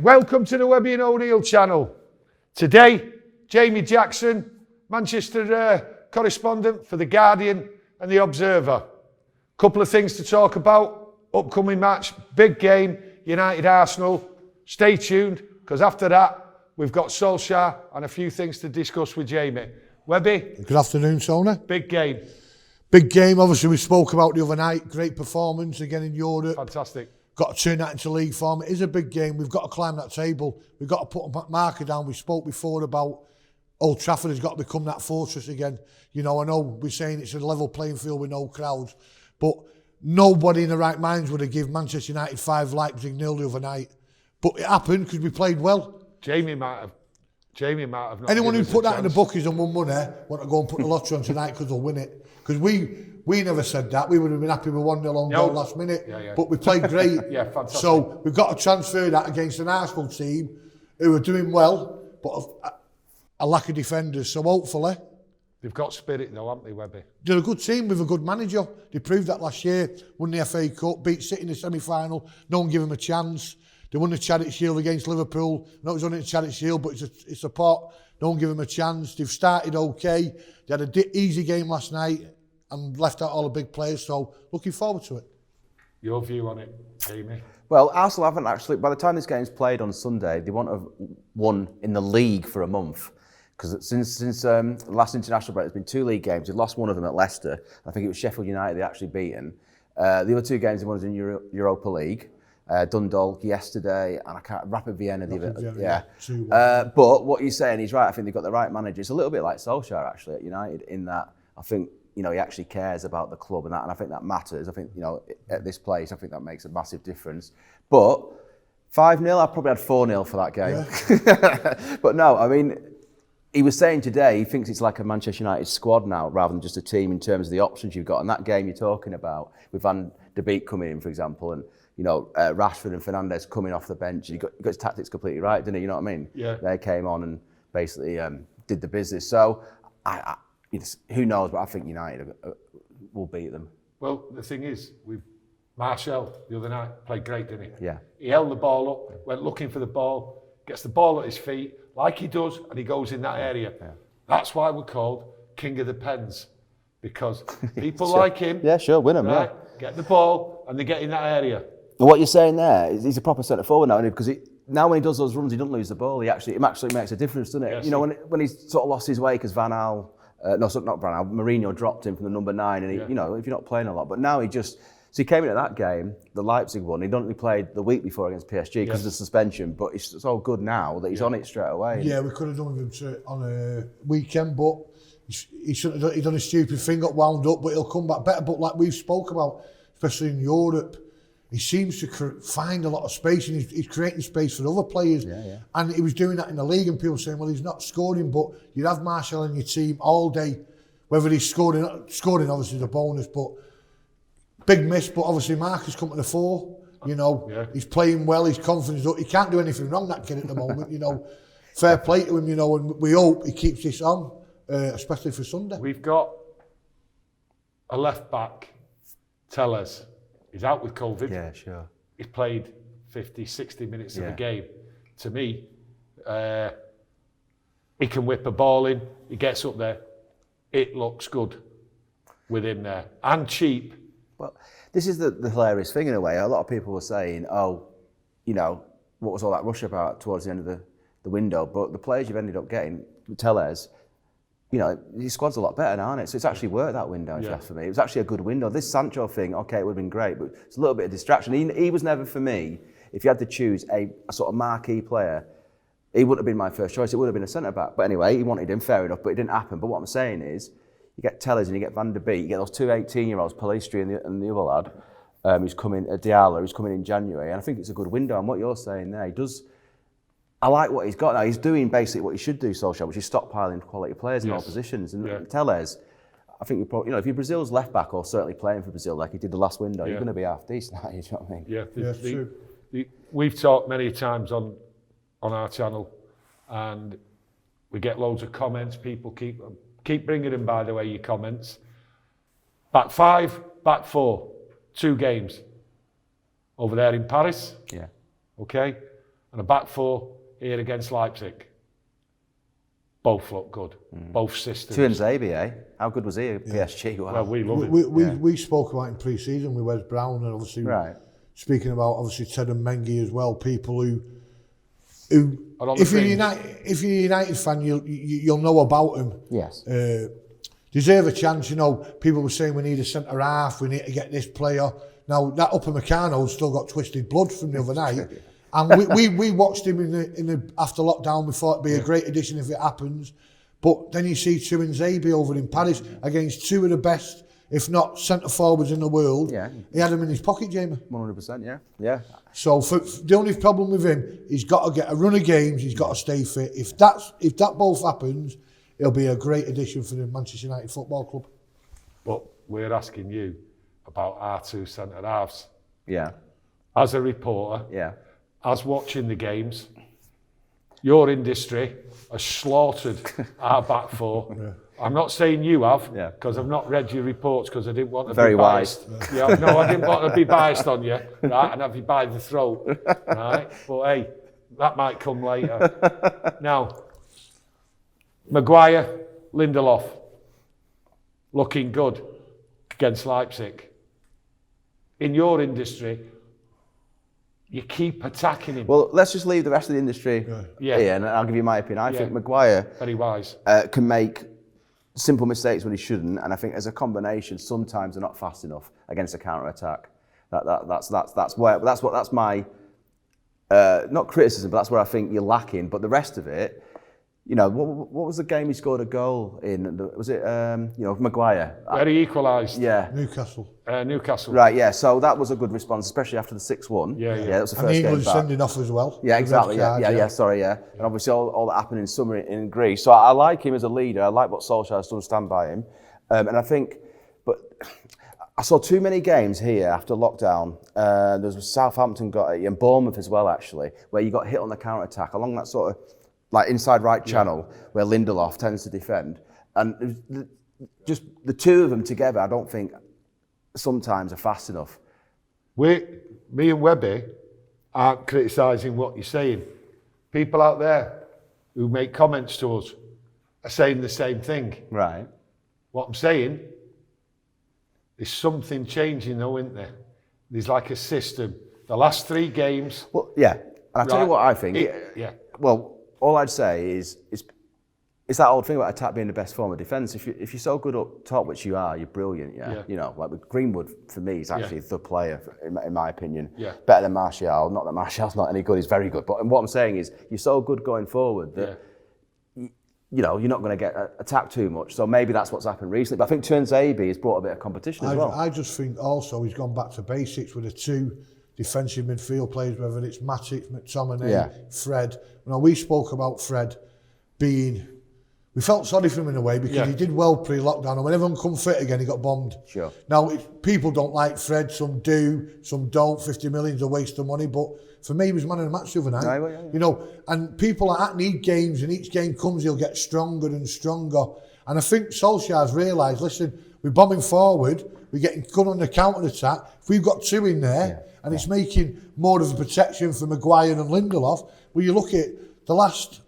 Welcome to the Webby and O'Neill channel. Today, Jamie Jackson, Manchester correspondent for The Guardian and The Observer. Couple of things to talk about. Upcoming match, big game, United-Arsenal. Stay tuned, because after that, we've got Solskjær and a few things to discuss with Jamie. Webby? Good afternoon, Sona. Big game. Big game, obviously we spoke about the other night. Great performance again in Europe. Fantastic. Got to turn that into league form. It is a big game. We've got to climb that table. We've got to put a marker down. We spoke before about Old Trafford has got to become that fortress again. You know, I know we're saying it's a level playing field with no crowds, but nobody in the right minds would have given Manchester United 5 Leipzig 0 the other night. But it happened because we played well. Jamie might have not. Anyone who put that in the bookies and won money want to go and put the lottery on tonight because they'll win it. Because we never said that. We would have been happy with 1-0 on goal last minute. Yeah. But we played great. Yeah, fantastic. So we've got to transfer that against an Arsenal team who are doing well, but a lack of defenders. So hopefully... They've got spirit though, haven't they, Webby? They're a good team with a good manager. They proved that last year. Won the FA Cup, beat City in the semi-final. No one gave them a chance. They won the Charity Shield against Liverpool. No, it was only the Charity Shield, but it's a pot. No one gave them a chance. They've started okay. They had an easy game last night and left out all the big players, so looking forward to it. Your view on it, Jamie? Well, Arsenal haven't actually, by the time this game's played on Sunday, they won't have won in the league for a month. Because since the last international break, there's been 2 league games. They've lost one of them at Leicester. I think it was Sheffield United they actually beaten. The other 2 games they won was in Europa League. Dundalk yesterday, and Rapid Vienna. But what you're saying is right. I think they've got the right manager. It's a little bit like Solskjær actually at United in that I think he actually cares about the club and I think that matters. I think at this place, I think that makes a massive difference. But 5-0, I probably had 4-0 for that game. Yeah. But no, I mean, he was saying today he thinks it's like a Manchester United squad now rather than just a team in terms of the options you've got. And that game you're talking about with Van de Beek coming in, for example, and Rashford and Fernandes coming off the bench. He got his tactics completely right, didn't he? You know what I mean? Yeah. They came on and basically did the business. So, who knows? But I think United will beat them. Well, the thing is, Martial the other night played great, didn't he? Yeah. He held the ball up, went looking for the ball, gets the ball at his feet, like he does, and he goes in that area. Yeah. That's why we're called King of the Pens, because people sure. like him. Yeah, sure, win them. Right, Yeah. Get the ball, and they get in that area. What you're saying there is he's a proper centre forward now, because now when he does those runs, he doesn't lose the ball. It actually makes a difference, doesn't it? Yes, when he's sort of lost his way because Van Gaal, not Van Gaal, Mourinho dropped him from the number 9, and if you're not playing a lot, but now he came into that game, the Leipzig one. He'd only played the week before against PSG because of the suspension, but it's so good now that he's on it straight away. Yeah, we could have done with him on a weekend, but he shouldn't have done a stupid thing, got wound up, but he'll come back better. But like we've spoke about, especially in Europe, he seems to find a lot of space, and he's creating space for other players. Yeah. And he was doing that in the league, and people saying, well, he's not scoring, but you'd have Martial in your team all day, whether he's scoring obviously is a bonus, but big miss. But obviously Marcus come to the fore. He's playing well, he's confident. He can't do anything wrong, that kid, at the moment. Fair play to him, and we hope he keeps this on, especially for Sunday. We've got a left back, Telles. He's out with COVID. Yeah, sure. He's played 50, 60 minutes of the game. To me, he can whip a ball in. He gets up there. It looks good with him there. And cheap. Well, this is the hilarious thing in a way. A lot of people were saying, what was all that rush about towards the end of the window? But the players you've ended up getting, Telles, his squad's a lot better now, isn't it? So it's actually worked, that window, if you ask for me. It was actually a good window. This Sancho thing, okay, it would have been great, but it's a little bit of distraction. He was never, for me, if you had to choose a sort of marquee player, he wouldn't have been my first choice. It would have been a centre-back. But anyway, he wanted him, fair enough, but it didn't happen. But what I'm saying is, you get Telles and you get Van de Beek, you get those 2 18-year-olds, Pellistri and the other lad, who's coming, Diallo, who's coming in January, and I think it's a good window. And what you're saying there, I like what he's got now. He's doing basically what he should do, Solskjær, which is stockpiling quality players in all positions. And Telles, I think if you're Brazil's left back, or certainly playing for Brazil like he did the last window, you're going to be half decent, aren't you? Do you know what I mean? Yeah, we've talked many times on our channel, and we get loads of comments. People keep bringing in, by the way, your comments. Back 5, back 4, 2 games over there in Paris. Yeah. Okay. and a back four here against Leipzig. Both look good. Both systems. Tuanzebe, eh? How good was he at PSG? Wow. Well, we love it. We spoke about in pre-season with Wes Brown, and obviously speaking about obviously Ted and Mengi as well. People who if you're a United fan, you'll know about him. Yes. Deserve a chance. You know, people were saying we need a centre half. We need to get this player. Now that Upamecano's still got twisted blood from the other night. And we watched him in the after lockdown. We thought it'd be a great addition if it happens. But then you see Tuanzebe over in Paris against two of the best, if not centre forwards in the world. Yeah. He had him in his pocket, Jamie. 100%, yeah. Yeah. So the only problem with him, he's got to get a run of games. He's got to stay fit. If that both happens, it'll be a great addition for the Manchester United Football Club. But we're asking you about our two centre halves. Yeah. As a reporter. Yeah. As watching the games, your industry has slaughtered our back four. Yeah. I'm not saying you have, because I've not read your reports because I didn't want to be biased. Yeah, no, I didn't want to be biased on you, right, and have you by the throat, right? But hey, that might come later. Now, Maguire, Lindelof, looking good against Leipzig. In your industry, you keep attacking him. Well, let's just leave the rest of the industry here, and I'll give you my opinion. I think Maguire very wise can make simple mistakes when he shouldn't, and I think as a combination, sometimes they're not fast enough against a counter attack. That's my not criticism, but that's where I think you're lacking. But the rest of it, you know, what was the game he scored a goal in? Was it, Maguire? Where he equalised. Yeah. Newcastle. Newcastle. Right, yeah. So that was a good response, especially after the 6-1. Yeah. That was the first game game back. Sending off as well. Yeah, exactly. Sorry. And obviously all that happened in summer in Greece. So I like him as a leader. I like what Solskjaer has done, stand by him. And I think, but I saw too many games here after lockdown. There was Southampton got it, and Bournemouth as well, actually, where you got hit on the counter attack along that sort of like inside right channel where Lindelof tends to defend. And just the two of them together, I don't think sometimes are fast enough. Me and Webby aren't criticising what you're saying. People out there who make comments to us are saying the same thing. Right. What I'm saying, there's something changing though, isn't there? There's like a system. The last 3 games... Well, yeah. And I'll tell you what I think. Well, all I'd say is it's that old thing about attack being the best form of defence. If you're so good up top, which you are, you're brilliant. Yeah. You know, like with Greenwood for me, is actually the player in my opinion. Yeah. Better than Martial. Not that Martial's not any good; he's very good. But what I'm saying is, you're so good going forward that you know you're not going to get attacked too much. So maybe that's what's happened recently. But I think Tuanzebe has brought a bit of competition as well. I just think also he's gone back to basics with the 2 defensive midfield players, whether it's Matic, McTominay, Fred. Now, we spoke about Fred being... We felt sorry for him in a way because he did well pre-lockdown, and when everyone come fit again, he got bombed. Sure. Now, people don't like Fred, some do, some don't. 50 million's a waste of money, but for me, he was man of the match the other night. You know, and people like that need games, and each game comes, he'll get stronger and stronger. And I think Solskjaer's realised, listen, we're bombing forward, we're getting good on the counter-attack. If we've got 2 in there, and it's making more of a protection for Maguire and Lindelof, well, you look at the last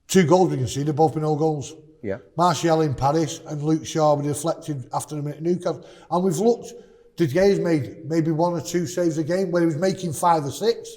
2 goals we can see, they've both been all goals. Yeah. Martial in Paris and Luke Shaw were deflected after a minute at Newcastle. And we've looked, De Gea's made maybe 1 or 2 saves a game where he was making 5 or 6.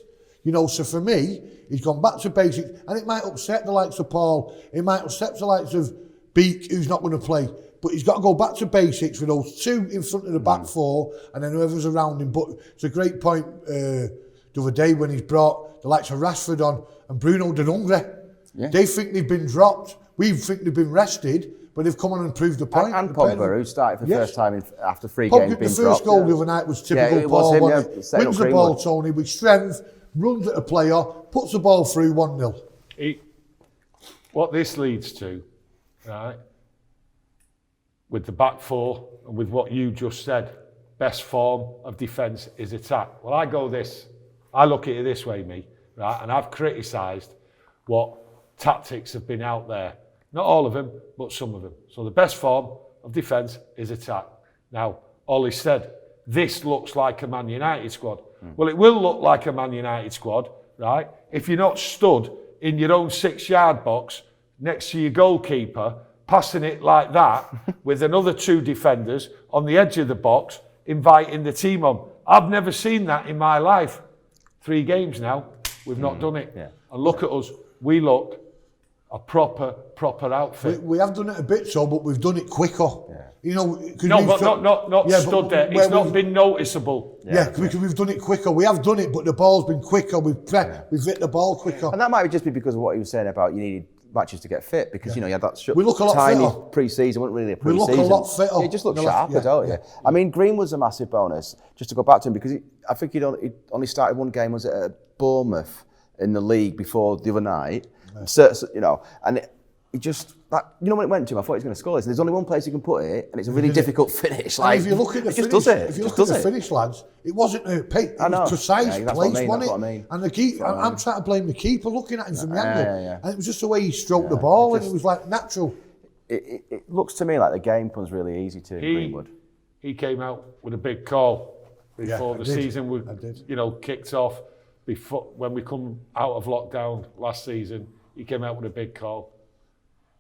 You know, so for me, he's gone back to basics, and it might upset the likes of Paul, it might upset the likes of Beak, who's not going to play. But he's got to go back to basics with those 2 in front of the back 4, and then whoever's around him. But it's a great point the other day when he's brought the likes of Rashford on and Bruno de Hungre. Yeah. They think they've been dropped. We think they've been rested, but they've come on and proved the point. And Pogba, who started for the first time after 3 games being dropped. The first goal the other night was typical Paul. Wins the ball, Tony, with strength, runs at a player, puts the ball through 1-0. What this leads to, right, with the back 4 and with what you just said, best form of defence is attack. Well, I look at it this way, right, and I've criticised what tactics have been out there. Not all of them, but some of them. So the best form of defence is attack. Now, Ole said, this looks like a Man United squad. Well, it will look like a Man United squad right? If you're not stood in your own 6-yard box next to your goalkeeper, passing it like that with another 2 defenders on the edge of the box, inviting the team on. I've never seen that in my life. 3 games now, we've not done it. Yeah. And look at us, we look a proper outfit. We have done it a bit so, but we've done it quicker. Yeah. You know, no, but not stood there. It's not been noticeable. Yeah, because we've done it quicker. We have done it, but the ball's been quicker. We've hit the ball quicker. And that might just be because of what he was saying about you needed matches to get fit, because you know you had that we look a lot tiny fitter. pre-season, wasn't really a pre-season. We look a lot fitter. Yeah, you just look sharper, don't you? I mean, Greenwood's a massive bonus. Just to go back to him, because I think he'd only started 1 game, was it at Bournemouth in the league before the other night. Yeah. So, you know, and he just when it went to him, I thought he was going to score this. And there's only one place he can put it, and it's a really difficult finish. Like, if you look at the finish, if you look at the finish, lads, it wasn't a it was precise place, wasn't it? I mean. And the keeper, I'm trying to blame the keeper looking at him from the angle, and it was just the way he stroked the ball, and it was like natural. It looks to me like the game comes really easy to Greenwood. He came out with a big call before the season kicked off. Before, when we come out of lockdown last season, he came out with a big call.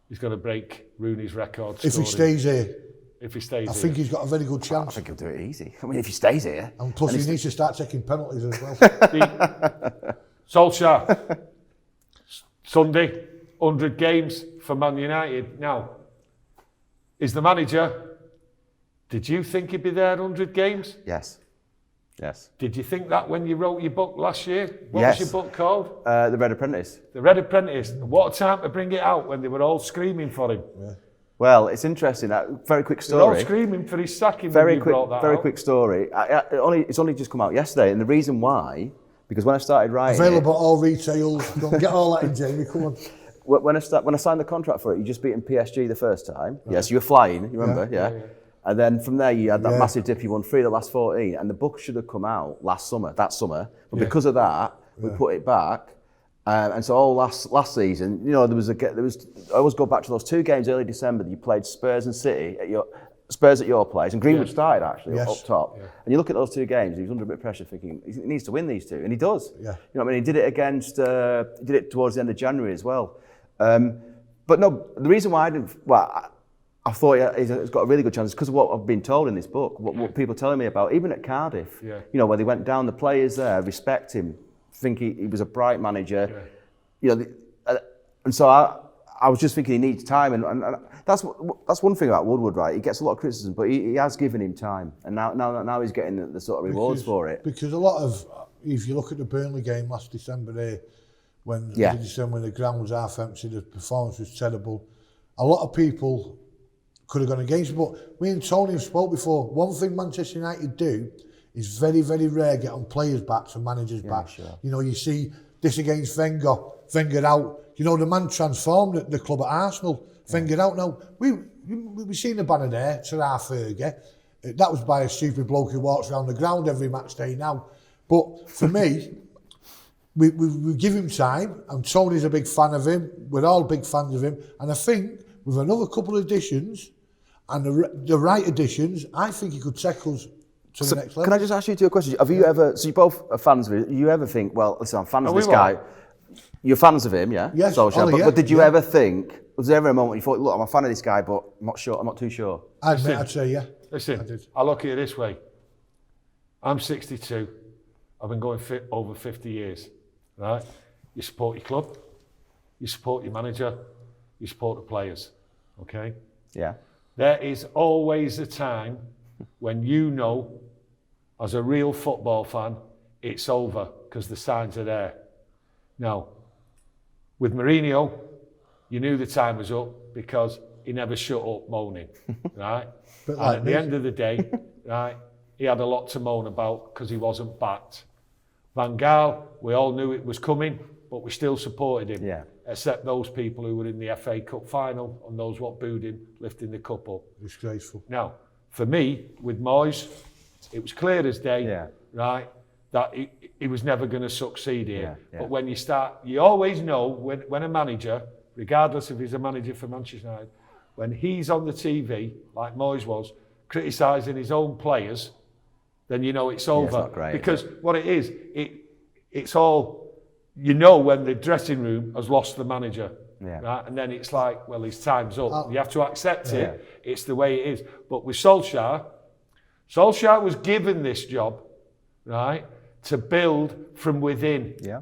He's going to break Rooney's record. If he stays here. If he stays here. I think he's got a very good chance. I think he'll do it easy. I mean, if he stays here. And plus he needs to start taking penalties as well. Solskjaer. Sunday, 100 games for Man United. Now, is the manager, did you think he'd be there 100 games? Yes. Did you think that when you wrote your book last year? What was your book called? The Red Apprentice. The Red Apprentice. What a time to bring it out when they were all screaming for him. Yeah. Well, it's interesting. Very quick story. They were all screaming for his sacking when you brought that out. Very quick story. It's only just come out yesterday, and the reason why, because when I started writing available at all retails. Don't get all that in, Jamie. Come on. When I signed the contract for it, you just beaten PSG the first time. Right. Yes, you were flying. You remember? Yeah. And then from there, you had that massive dip. You won 3 of the last 14, and the book should have come out that summer. But because of that, we put it back. And so all last season, you know, there was. I always go back to those 2 games early December that you played Spurs and City Spurs at your place, and Greenwood started actually up top. Yeah. And you look at those 2 games, he was under a bit of pressure, thinking he needs to win these 2, and he does. Yeah. You know what I mean? He did it against. He did it towards the end of January as well. But no, the reason why I didn't. Well, I thought he's got a really good chance because of what I've been told in this book, what people are telling me about, even at Cardiff, you know, where they went down, the players there respect him, think he was a bright manager, you know, and so I was just thinking he needs time, and that's one thing about Woodward, right? He gets a lot of criticism, but he has given him time, and now he's getting the sort of rewards for it. Because a lot of, if you look at the Burnley game last December there, when the ground was half empty, the performance was terrible, a lot of people could have gone against it, but me and Tony have spoke before. One thing Manchester United do is very, very rare get on players' backs and managers' backs. Sure. You know, you see this against Wenger out. You know, the man transformed the club at Arsenal. Wenger out. Now, we've seen the banner there, Sir Fergie. That was by a stupid bloke who walks around the ground every match day now. But for me, we give him time, and Tony's a big fan of him. We're all big fans of him. And I think with another couple of additions, and the right additions, I think he could take us to the next level. Can I just ask you 2 questions? Have you ever, so you both are fans of it, you ever think, well, listen, I'm fans of this guy. You're fans of him, yeah? Yes, Solskjaer, but did you ever think, was there ever a moment you thought, look, I'm a fan of this guy, but I'm not too sure? I'd say, yeah. Listen, I look at it this way. I'm 62. I've been going over 50 years, right? You support your club, you support your manager, you support the players, okay? Yeah. There is always a time when you know, as a real football fan, it's over because the signs are there. Now, with Mourinho, you knew the time was up because he never shut up moaning, right? And at the end of the day, right, he had a lot to moan about because he wasn't backed. Van Gaal, we all knew it was coming, but we still supported him. Yeah. Except those people who were in the FA Cup final and those what booed him lifting the cup up. Disgraceful. Now, for me, with Moyes, it was clear as day, right, that he was never going to succeed here. Yeah. But when you start, you always know when a manager, regardless if he's a manager for Manchester United, when he's on the TV, like Moyes was, criticising his own players, then you know it's over. It's not great, because what it is, it's all, you know when the dressing room has lost the manager. Yeah. Right? And then it's like, well, his time's up. You have to accept it. It's the way it is. But with Solskjær was given this job, right, to build from within. Yeah.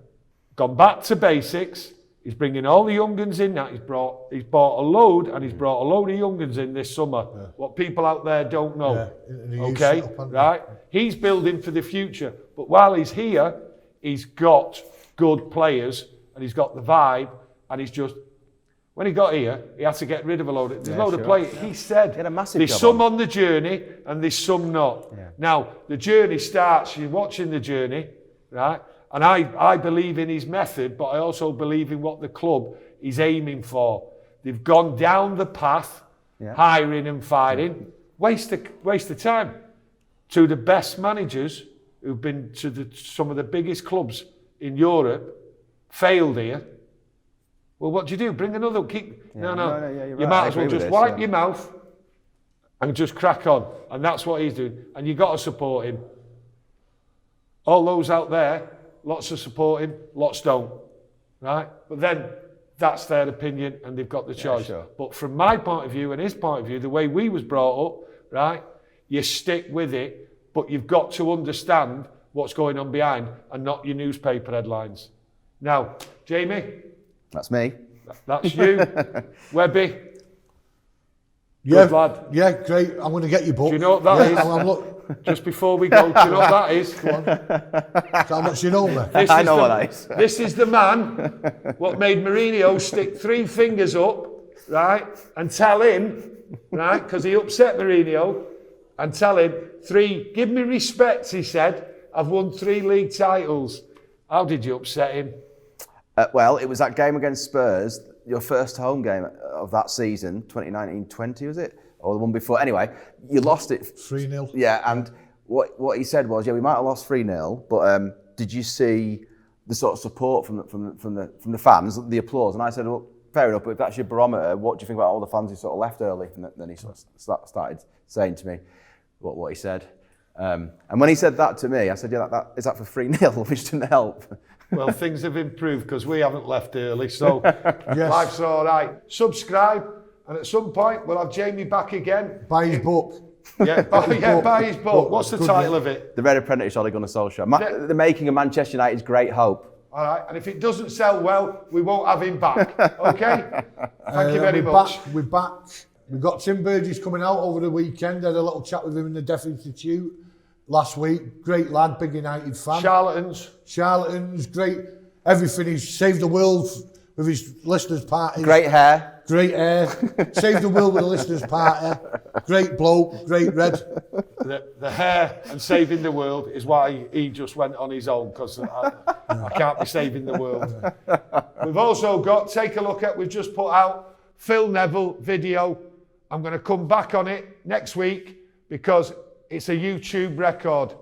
Gone back to basics. He's bringing all the young guns in now. He's bought a load, and he's brought a load of young guns in this summer. What people out there don't know. Okay, right? He's building for the future. But while he's here, he's got good players, and he's got the vibe, and he's just. When he got here, he had to get rid of a load of players. He said, he had a massive there's job some on the journey and there's some not. Yeah. Now, the journey starts, you're watching the journey, right? And I believe in his method, but I also believe in what the club is aiming for. They've gone down the path, hiring and firing. Waste of time. To the best managers who've been to some of the biggest clubs in Europe, failed here. Well, what do you do? Bring another. You're You right. might as well just wipe your mouth and just crack on. And that's what he's doing. And you've got to support him. All those out there, lots of support him, lots don't. Right? But then that's their opinion and they've got the choice. Sure. But from my point of view and his point of view, the way we was brought up, right, you stick with it, but you've got to understand what's going on behind and not your newspaper headlines. Now, Jamie? That's me. That's you. Webby. Yeah, Good lad. Yeah, great. I'm going to get your book. Do you know what that is? Just before we go, do you know what that is? Go on. How much you know me? I know what that is. This is the man what made Mourinho stick 3 fingers up, right, and tell him, right, because he upset Mourinho, and tell him, 3, give me respect, he said. I've won 3 league titles. How did you upset him? Well, it was that game against Spurs, your first home game of that season, 2019-20 was it? Or the one before? Anyway, you lost it. 3-0. Yeah, and what he said was, we might have lost 3-0, but did you see the sort of support from the fans, the applause? And I said, well, fair enough, but if that's your barometer, what do you think about all the fans who sort of left early? And then he sort of started saying to me what he said. And when he said that to me, I said, is that for 3-0, which didn't help. Well, things have improved because we haven't left early, so life's all right. Subscribe, and at some point we'll have Jamie back again. Buy his book. Buy his book. What's the title of it? The Red Apprentice, Ole Gunnar Solskjaer. The making of Manchester United's great hope. All right, and if it doesn't sell well, we won't have him back. Okay? Thank you very much. We're back. We've got Tim Burgess coming out over the weekend. I had a little chat with him in the Deaf Institute last week. Great lad, big United fan. Charlatans, great. Everything. He's saved the world with his listeners' parties. Great hair. Saved the world with a listeners' party. Great bloke, great red. The hair and saving the world is why he just went on his own, because I can't be saving the world. We've also got, take a look at, we've just put out Phil Neville video. I'm going to come back on it next week because it's a YouTube record.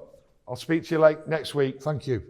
I'll speak to you next week. Thank you.